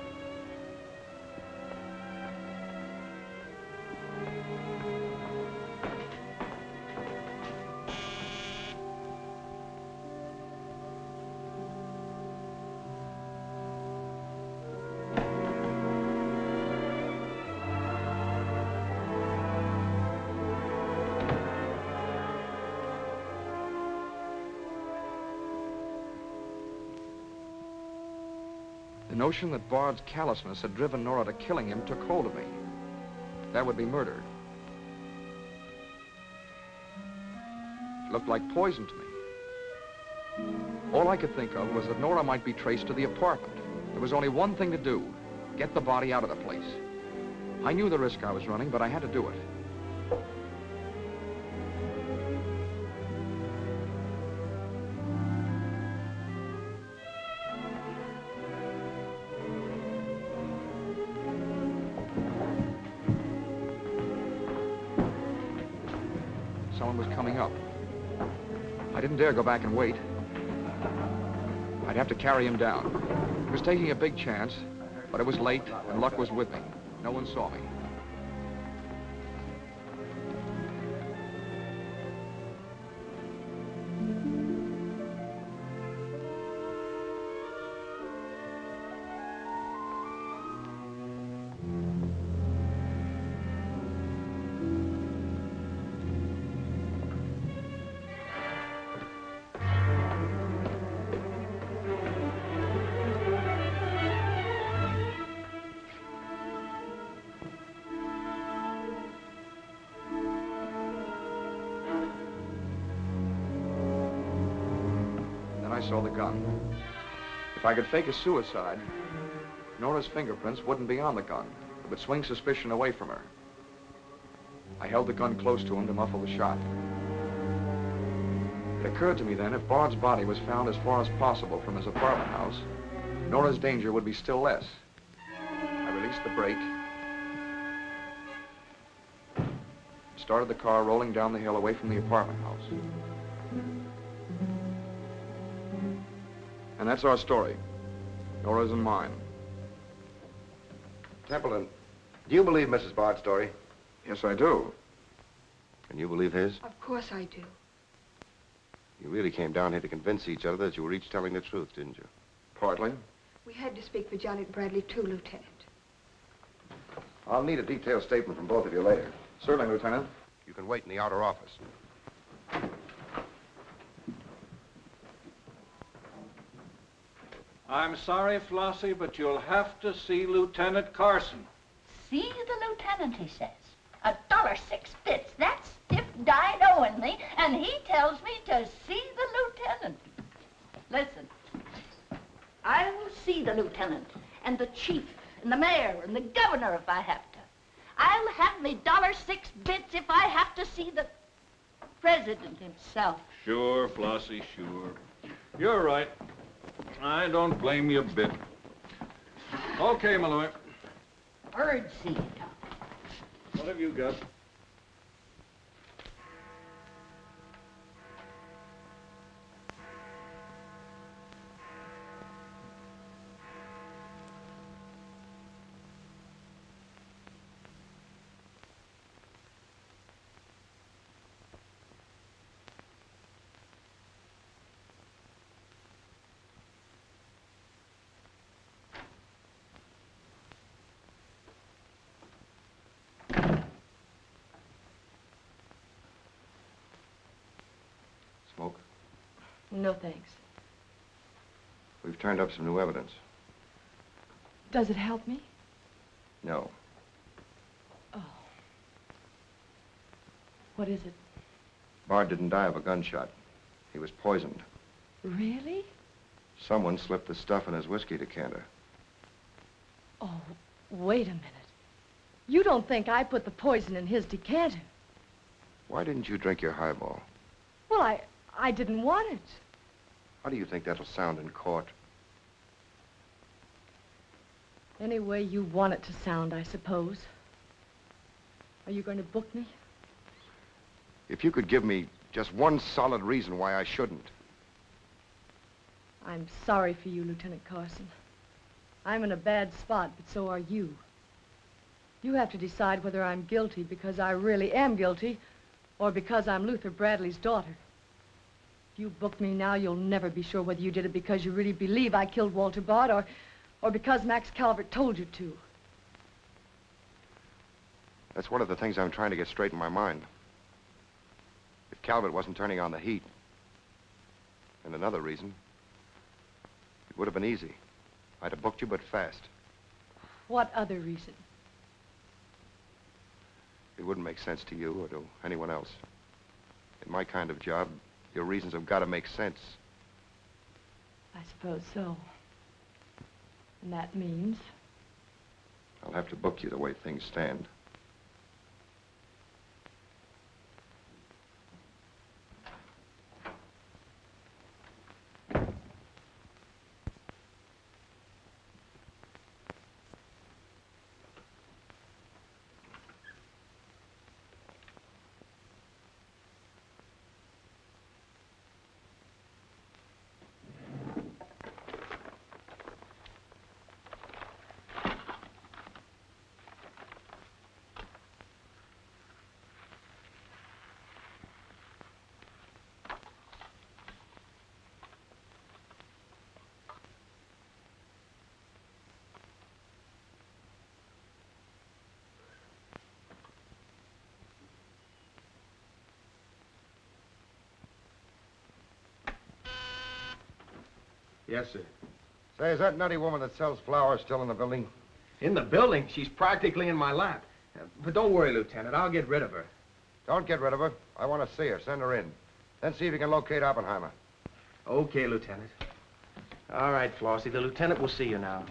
The notion that Bard's callousness had driven Nora to killing him took hold of me. That would be murder. It looked like poison to me. All I could think of was that Nora might be traced to the apartment. There was only one thing to do: get the body out of the place. I knew the risk I was running, but I had to do it. Someone was coming up. I didn't dare go back and wait. I'd have to carry him down. He was taking a big chance, but it was late and luck was with me. No one saw me. saw the gun. If I could fake a suicide, Nora's fingerprints wouldn't be on the gun. It would swing suspicion away from her. I held the gun close to him to muffle the shot. It occurred to me then, if Bard's body was found as far as possible from his apartment house, Nora's danger would be still less. I released the brake, started the car rolling down the hill away from the apartment house. And that's our story. Nora's and mine. Templeton, do you believe Mrs. Bard's story? Yes, I do. And you believe his? Of course I do. You really came down here to convince each other that you were each telling the truth, didn't you? Partly. We had to speak for Janet Bradley, too, Lieutenant. I'll need a detailed statement from both of you later. Certainly, Lieutenant. You can wait in the outer office. I'm sorry, Flossie, but you'll have to see Lieutenant Carson. See the lieutenant, he says. $1.06. That's stiff died owing me, and he tells me to see the lieutenant. Listen, I'll see the lieutenant, and the chief, and the mayor, and the governor if I have to. I'll have me $1.06 if I have to see the president himself. Sure, Flossie, sure. You're right. I don't blame you a bit. Okay, Malloy. Bird seed. What have you got? Smoke? No, thanks. We've turned up some new evidence. Does it help me? No. Oh. What is it? Bard didn't die of a gunshot. He was poisoned. Really? Someone slipped the stuff in his whiskey decanter. Oh, wait a minute. You don't think I put the poison in his decanter? Why didn't you drink your highball? Well, I didn't want it. How do you think that'll sound in court? Any way you want it to sound, I suppose. Are you going to book me? If you could give me just one solid reason why I shouldn't. I'm sorry for you, Lieutenant Carson. I'm in a bad spot, but so are you. You have to decide whether I'm guilty because I really am guilty or because I'm Luther Bradley's daughter. If you book me now, you'll never be sure whether you did it because you really believe I killed Walter Bard or because Max Calvert told you to. That's one of the things I'm trying to get straight in my mind. If Calvert wasn't turning on the heat. And another reason. It would have been easy. I'd have booked you, but fast. What other reason? It wouldn't make sense to you or to anyone else. In my kind of job, your reasons have got to make sense. I suppose so. And that means? I'll have to book you the way things stand. Yes, sir. Say, is that nutty woman that sells flowers still in the building? In the building? She's practically in my lap. But don't worry, Lieutenant. I'll get rid of her. Don't get rid of her. I want to see her. Send her in. Then see if you can locate Oppenheimer. Okay, Lieutenant. All right, Flossie, the lieutenant will see you now.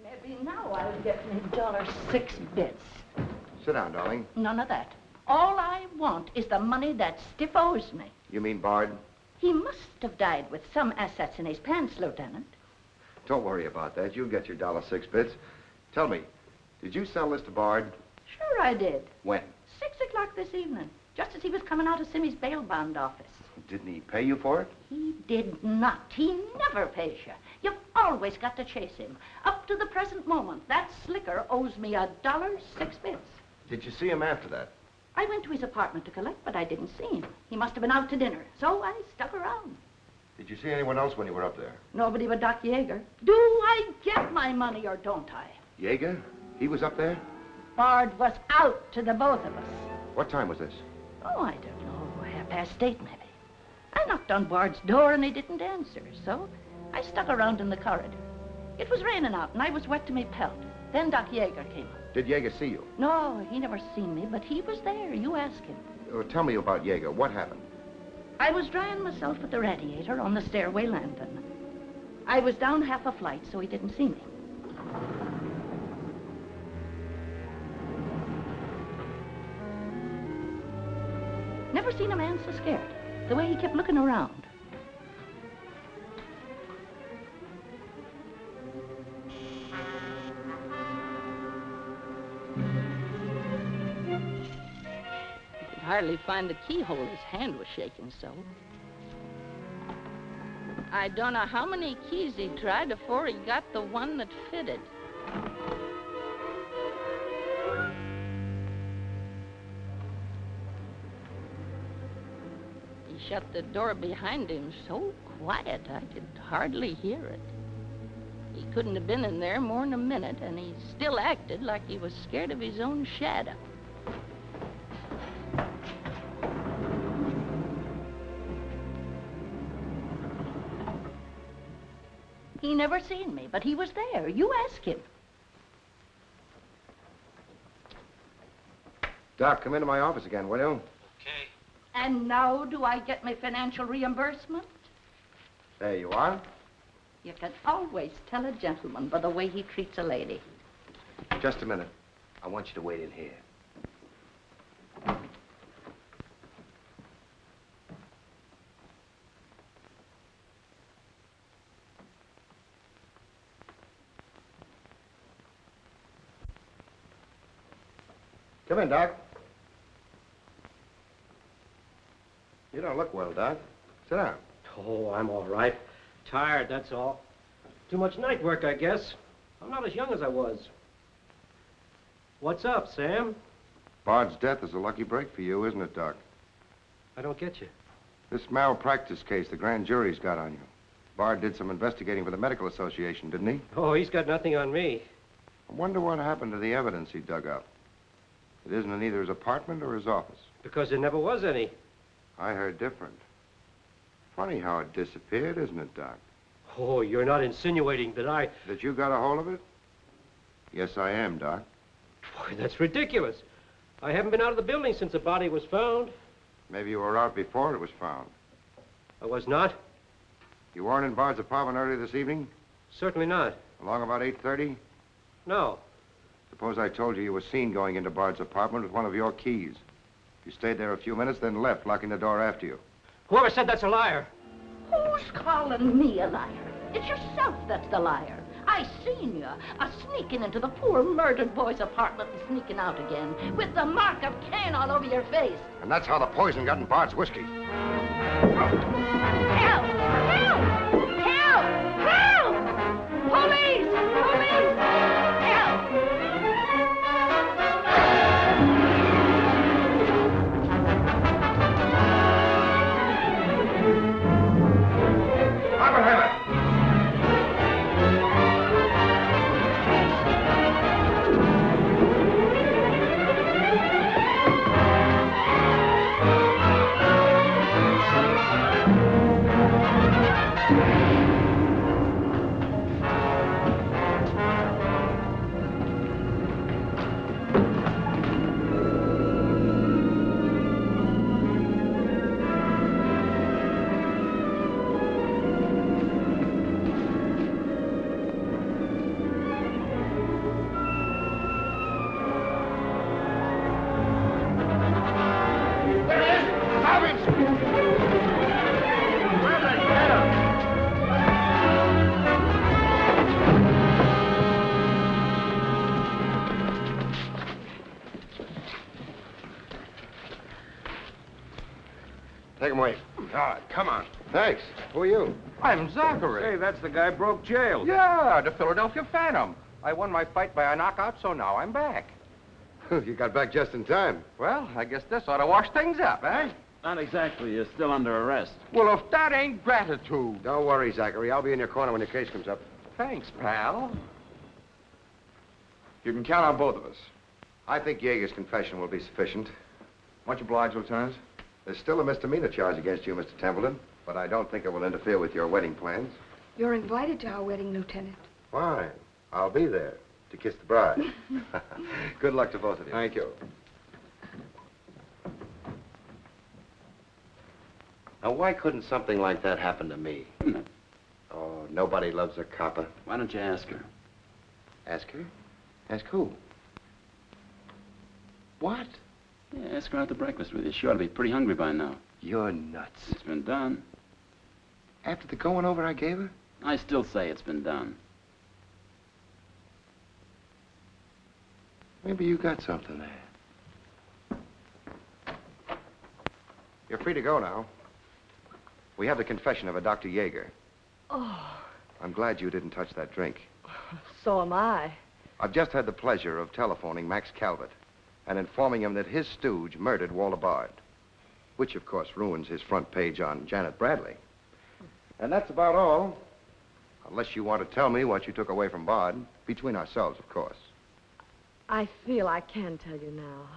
Maybe now I'll get me $6. Sit down, darling. None of that. All I want is the money that Stiff owes me. You mean Bard? He must have died with some assets in his pants, Lieutenant. Don't worry about that. You'll get your $6. Tell me, did you sell this to Bard? Sure I did. When? 6 o'clock this evening, just as he was coming out of Simmy's bail bond office. Didn't he pay you for it? He did not. He never pays you. You've always got to chase him. Up to the present moment, that slicker owes me $6. Did you see him after that? I went to his apartment to collect, but I didn't see him. He must have been out to dinner, so I stuck around. Did you see anyone else when you were up there? Nobody but Doc Yeager. Do I get my money or don't I? Yeager? He was up there? Bard was out to the both of us. What time was this? Oh, I don't know, 8:30 maybe. I knocked on Bard's door and he didn't answer, so I stuck around in the corridor. It was raining out and I was wet to me pelt. Then Doc Yeager came up. Did Yeager see you? No, he never seen me, but he was there. You ask him. Tell me about Yeager. What happened? I was drying myself at the radiator on the stairway landing. I was down half a flight, so he didn't see me. Never seen a man so scared. The way he kept looking around. Hardly find the keyhole. His hand was shaking so. I don't know how many keys he tried before he got the one that fitted. He shut the door behind him so quiet I could hardly hear it. He couldn't have been in there more than a minute, and he still acted like he was scared of his own shadow. He never seen me, but he was there. You ask him. Doc, come into my office again, will you? Okay. And now do I get my financial reimbursement? There you are. You can always tell a gentleman by the way he treats a lady. Just a minute. I want you to wait in here. Come in, Doc. You don't look well, Doc. Sit down. Oh, I'm all right. Tired, that's all. Too much night work, I guess. I'm not as young as I was. What's up, Sam? Bard's death is a lucky break for you, isn't it, Doc? I don't get you. This malpractice case the grand jury's got on you. Bard did some investigating for the Medical Association, didn't he? Oh, he's got nothing on me. I wonder what happened to the evidence he dug up. It isn't in either his apartment or his office. Because there never was any. I heard different. Funny how it disappeared, isn't it, Doc? Oh, you're not insinuating that I... That you got a hold of it? Yes, I am, Doc. Boy, that's ridiculous. I haven't been out of the building since the body was found. Maybe you were out before it was found. I was not? You weren't in Bard's apartment earlier this evening? Certainly not. Along about 8:30? No. Suppose I told you were seen going into Bard's apartment with one of your keys. You stayed there a few minutes, then left, locking the door after you. Whoever said that's a liar? Who's calling me a liar? It's yourself that's the liar. I seen you sneaking into the poor murdered boy's apartment and sneaking out again with the mark of Cain all over your face. And that's how the poison got in Bard's whiskey. Help! Help! Help! Help! Police! Police! Help! God, come on. Thanks. Who are you? I'm Zachary. Hey, that's the guy broke jail. Yeah, the Philadelphia Phantom. I won my fight by a knockout, so now I'm back. You got back just in time. Well, I guess this ought to wash things up, eh? Not exactly. You're still under arrest. Well, if that ain't gratitude. Don't worry, Zachary. I'll be in your corner when your case comes up. Thanks, pal. You can count on both of us. I think Yeager's confession will be sufficient. Much obliged, Lieutenant. There's still a misdemeanor charge against you, Mr. Templeton, but I don't think it will interfere with your wedding plans. You're invited to our wedding, Lieutenant. Fine. I'll be there to kiss the bride. Good luck to both of you. Thank you. Now, why couldn't something like that happen to me? Oh, nobody loves a copper. Why don't you ask her? Ask her? Ask who? What? Yeah, ask her out to breakfast with you. She ought to be pretty hungry by now. You're nuts. It's been done. After the going over I gave her? I still say it's been done. Maybe you got something there. You're free to go now. We have the confession of a Dr. Yeager. Oh, I'm glad you didn't touch that drink. so am I. I've just had the pleasure of telephoning Max Calvert and informing him that his stooge murdered Walter Bard, which, of course, ruins his front page on Janet Bradley. And that's about all, unless you want to tell me what you took away from Bard, between ourselves, of course. I feel I can tell you now.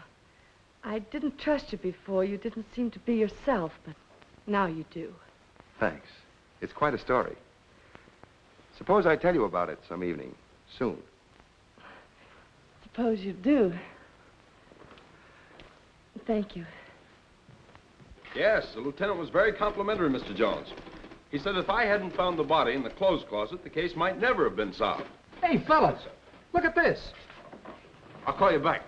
I didn't trust you before. You didn't seem to be yourself, but now you do. Thanks. It's quite a story. Suppose I tell you about it some evening, soon. Suppose you do. Thank you. Yes, the lieutenant was very complimentary, Mr. Jones. He said if I hadn't found the body in the clothes closet, the case might never have been solved. Hey, fellas, look at this. I'll call you back.